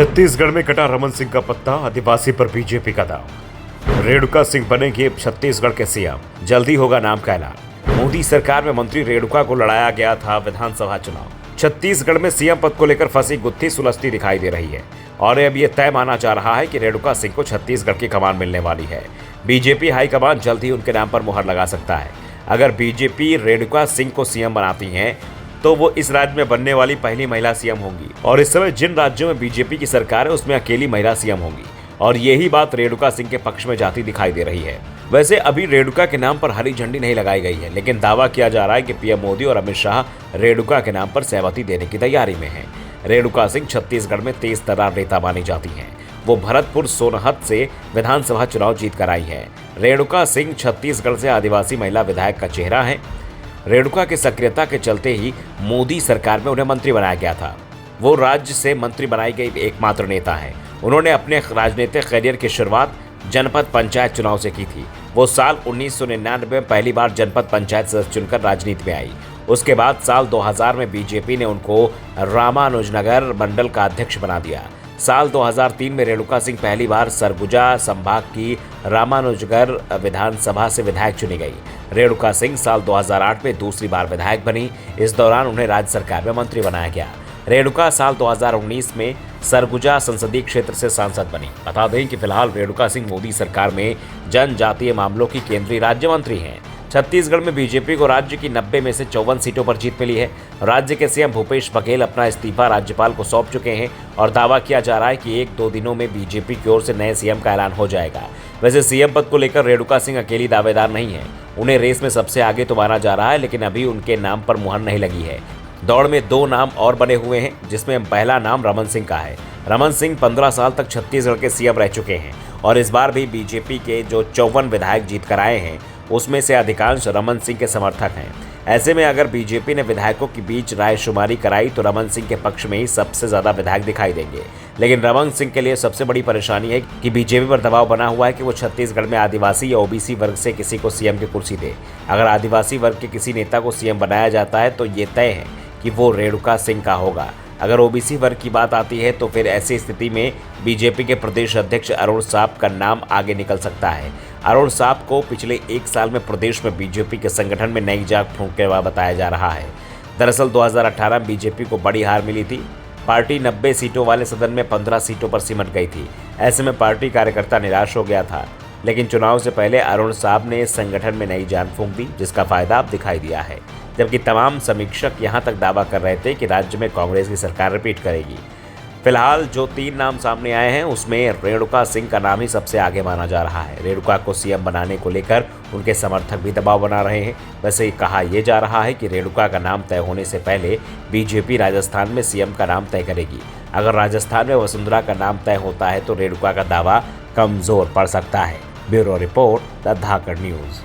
छत्तीसगढ़ में कटा रमन सिंह का पत्ता, आदिवासी पर बीजेपी का दांव। रेणुका सिंह बनेंगे छत्तीसगढ़ के सीएम, जल्दी होगा नाम का ऐलान। मोदी सरकार में मंत्री रेणुका को लड़ाया गया था विधानसभा चुनाव। छत्तीसगढ़ में सीएम पद को लेकर फंसी गुत्थी सुलझती दिखाई दे रही है और अब ये तय माना जा रहा है कि रेणुका सिंह को छत्तीसगढ़ की कमान मिलने वाली है। बीजेपी हाईकमान जल्द ही उनके नाम पर मुहर लगा सकता है। अगर बीजेपी रेणुका सिंह को सीएम बनाती है तो वो इस राज्य में बनने वाली पहली महिला सीएम होंगी और इस समय जिन राज्यों में बीजेपी की सरकार है उसमें अकेली महिला सीएम होंगी और यही बात रेणुका सिंह के पक्ष में जाती दिखाई दे रही है। वैसे अभी रेणुका के नाम पर हरी झंडी नहीं लगाई गई है, लेकिन दावा किया जा रहा है कि पीएम मोदी और अमित शाह रेणुका के नाम पर सहमति देने की तैयारी में हैं। रेणुका सिंह छत्तीसगढ़ में तेज तर्रार नेता मानी जाती हैं। वो भरतपुर सोनहत से विधानसभा चुनाव जीत कर आई है। रेणुका सिंह छत्तीसगढ़ से आदिवासी महिला विधायक का चेहरा है। रेणुका की सक्रियता के चलते ही मोदी सरकार में उन्हें मंत्री बनाया गया था। वो राज्य से मंत्री बनाई गई एकमात्र नेता हैं। उन्होंने अपने राजनीतिक करियर की शुरुआत जनपद पंचायत चुनाव से की थी। वो साल 1999 में पहली बार जनपद पंचायत सदस्य चुनकर राजनीति में आई। उसके बाद साल 2000 में बीजेपी ने उनको रामानुजनगर मंडल का अध्यक्ष बना दिया। साल 2003 में रेणुका सिंह पहली बार सरगुजा संभाग की रामानुजनगर विधानसभा से विधायक चुनी गई। रेणुका सिंह साल 2008 में दूसरी बार विधायक बनी। इस दौरान उन्हें राज्य सरकार में मंत्री बनाया गया। रेणुका साल 2019 में सरगुजा संसदीय क्षेत्र से सांसद बनी। बता दें कि फिलहाल रेणुका सिंह मोदी सरकार में जनजातीय मामलों की केंद्रीय राज्य मंत्री हैं। छत्तीसगढ़ में बीजेपी को राज्य की 90 में से 54 सीटों पर जीत मिली है। राज्य के सीएम भूपेश बघेल अपना इस्तीफा राज्यपाल को सौंप चुके हैं और दावा किया जा रहा है कि 1-2 दिनों में बीजेपी की ओर से नए सीएम का ऐलान हो जाएगा। वैसे सीएम पद को लेकर रेणुका सिंह अकेली दावेदार नहीं है। उन्हें रेस में सबसे आगे तो माना जा रहा है, लेकिन अभी उनके नाम पर मुहर नहीं लगी है। दौड़ में 2 नाम और बने हुए हैं, जिसमें पहला नाम रमन सिंह का है। रमन सिंह 15 साल तक छत्तीसगढ़ के सीएम रह चुके हैं और इस बार भी बीजेपी के जो 54 विधायक जीत कर आए हैं उसमें से अधिकांश रमन सिंह के समर्थक हैं। ऐसे में अगर बीजेपी ने विधायकों के बीच रायशुमारी कराई तो रमन सिंह के पक्ष में ही सबसे ज्यादा विधायक दिखाई देंगे। लेकिन रमन सिंह के लिए सबसे बड़ी परेशानी है कि बीजेपी पर दबाव बना हुआ है कि वो छत्तीसगढ़ में आदिवासी या ओबीसी वर्ग से किसी को सीएम की कुर्सी दे। अगर आदिवासी वर्ग के किसी नेता को सीएम बनाया जाता है तो ये तय है कि वो रेणुका सिंह का होगा। अगर ओबीसी वर्ग की बात आती है तो फिर ऐसी स्थिति में बीजेपी के प्रदेश अध्यक्ष अरुण साव का नाम आगे निकल सकता है। अरुण साव को पिछले 1 साल में प्रदेश में बीजेपी के संगठन में नई जाग फूंकने वाला बताया जा रहा है। दरअसल 2018 में बीजेपी को बड़ी हार मिली थी। पार्टी 90 सीटों वाले सदन में 15 सीटों पर सिमट गई थी। ऐसे में पार्टी कार्यकर्ता निराश हो गया था, लेकिन चुनाव से पहले अरुण साव ने संगठन में नई जान फूंक दी, जिसका फायदा अब दिखाई दिया है। जबकि तमाम समीक्षक यहां तक दावा कर रहे थे कि राज्य में कांग्रेस की सरकार रिपीट करेगी। फिलहाल जो 3 नाम सामने आए हैं उसमें रेणुका सिंह का नाम ही सबसे आगे माना जा रहा है। रेणुका को सीएम बनाने को लेकर उनके समर्थक भी दबाव बना रहे हैं। वैसे कहा यह जा रहा है कि रेणुका का नाम तय होने से पहले बीजेपी राजस्थान में सीएम का नाम तय करेगी। अगर राजस्थान में वसुंधरा का नाम तय होता है तो रेणुका का दावा कमजोर पड़ सकता है। Bureau report, the Dhakad news.